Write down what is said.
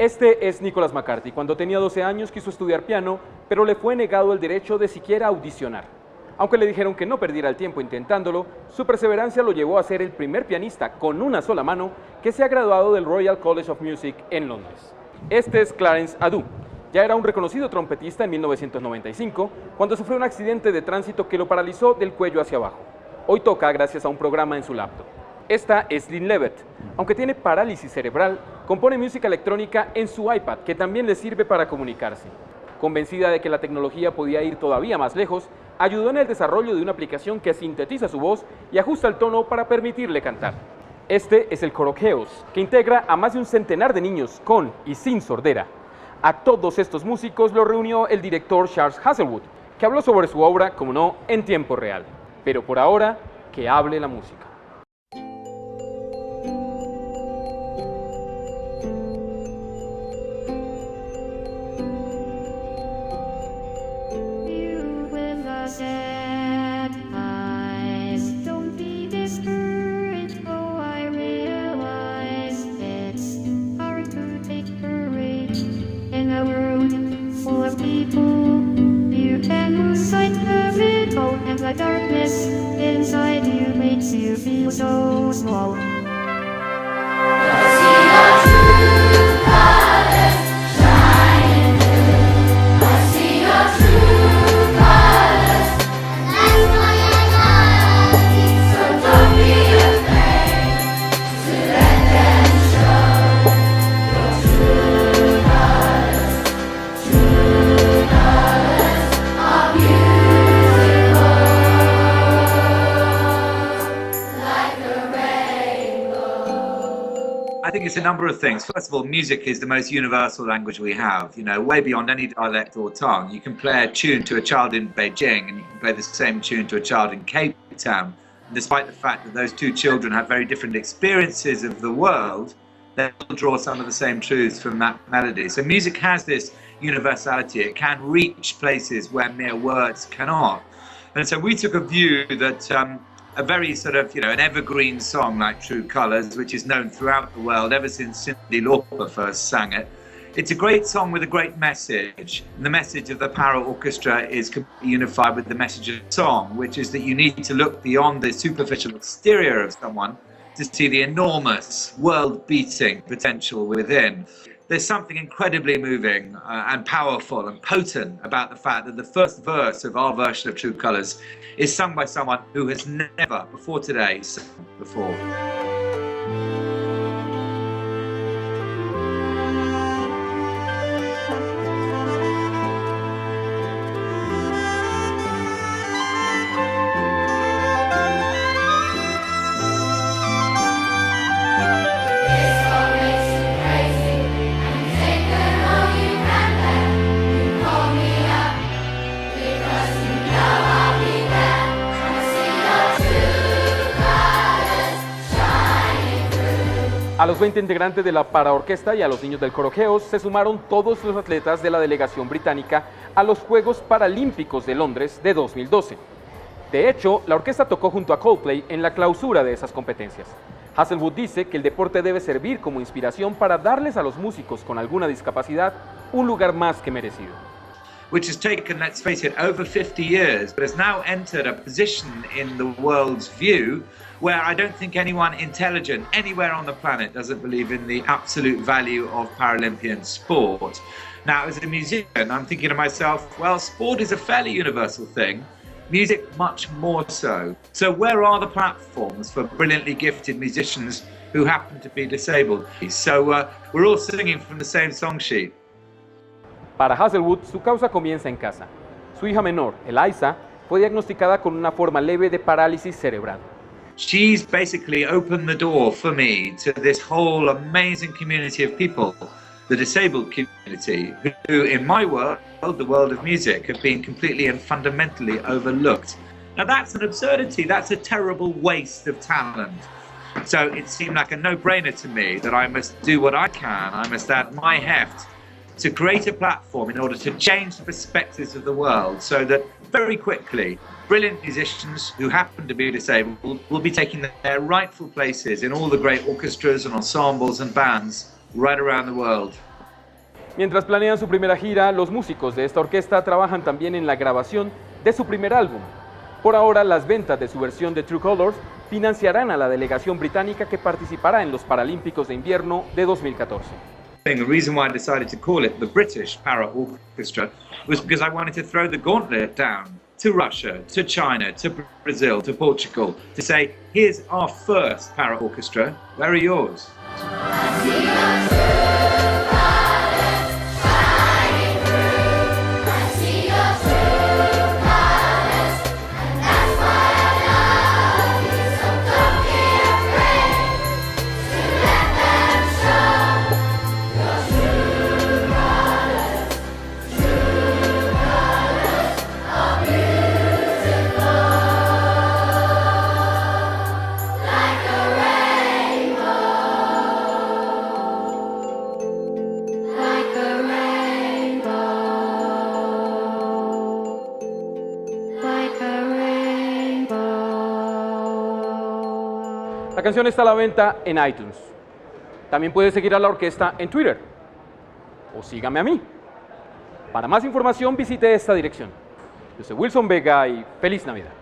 Este es Nicholas McCarthy. Cuando tenía 12 años quiso estudiar piano, pero le fue negado el derecho de siquiera audicionar. Aunque le dijeron que no perdiera el tiempo intentándolo, su perseverancia lo llevó a ser el primer pianista con una sola mano que se ha graduado del Royal College of Music en Londres. Este es Clarence Adu. Ya era un reconocido trompetista en 1995, cuando sufrió un accidente de tránsito que lo paralizó del cuello hacia abajo. Hoy toca gracias a un programa en su laptop. Esta es Lynn Levitt. Aunque tiene parálisis cerebral, compone música electrónica en su iPad, que también le sirve para comunicarse. Convencida de que la tecnología podía ir todavía más lejos, ayudó en el desarrollo de una aplicación que sintetiza su voz y ajusta el tono para permitirle cantar. Este es el Corazón, que integra a más de un centenar de niños con y sin sordera. A todos estos músicos los reunió el director Charles Hazelwood, que habló sobre su obra, como no, en tiempo real. Pero por ahora, que hable la música. The darkness inside you makes you feel so small. I think it's a number of things. First of all, music is the most universal language we have, you know, way beyond any dialect or tongue. You can play a tune to a child in Beijing and you can play the same tune to a child in Cape Town. And despite the fact that those two children have very different experiences of the world, they will draw some of the same truths from that melody. So music has this universality. It can reach places where mere words cannot. And so we took a view that a very sort of, an evergreen song like True Colours, which is known throughout the world ever since Cyndi Lauper first sang it. It's a great song with a great message. And the message of the Para Orchestra is completely unified with the message of the song, which is that you need to look beyond the superficial exterior of someone to see the enormous world-beating potential within. There's something incredibly moving and powerful and potent about the fact that the first verse of our version of True Colours is sung by someone who has never before today sung before. A los 20 integrantes de la paraorquesta y a los niños del Corazón se sumaron todos los atletas de la delegación británica a los Juegos Paralímpicos de Londres de 2012. De hecho, la orquesta tocó junto a Coldplay en la clausura de esas competencias. Hazelwood dice que el deporte debe servir como inspiración para darles a los músicos con alguna discapacidad un lugar más que merecido. Which has taken, let's face it, over 50 years, but has now entered a position in the world's view where I don't think anyone intelligent anywhere on the planet doesn't believe in the absolute value of Paralympian sport. Now, as a musician, I'm thinking to myself, well, sport is a fairly universal thing, music much more so. So where are the platforms for brilliantly gifted musicians who happen to be disabled? So we're all singing from the same song sheet. Para Hazelwood, su causa comienza en casa. Su hija menor, Eliza, fue diagnosticada con una forma leve de parálisis cerebral. She's basically opened the door for me to this whole amazing community of people, the disabled community, who in my world, the world of music, have been completely and fundamentally overlooked. Now that's an absurdity, that's a terrible waste of talent. So it seemed like a no-brainer to me that I must do what I can, I must add my heft to create a platform in order to change the perspectives of the world so that very quickly brilliant musicians who happen to be disabled will be taking their rightful places in all the great orchestras and ensembles and bands right around the world. Mientras planean su primera gira, los músicos de esta orquesta trabajan también en la grabación de su primer álbum. Por ahora, las ventas de su versión de True Colors financiarán a la delegación británica que participará en los Paralímpicos de Invierno de 2014. The reason why I decided to call it the British Para Orchestra was because I wanted to throw the gauntlet down to Russia, to China, to Brazil, to Portugal, to say, here's our first para orchestra, where are yours? La canción está a la venta en iTunes. También puedes seguir a la orquesta en Twitter. O sígame a mí. Para más información visite esta dirección. Yo soy Wilson Vega y feliz Navidad.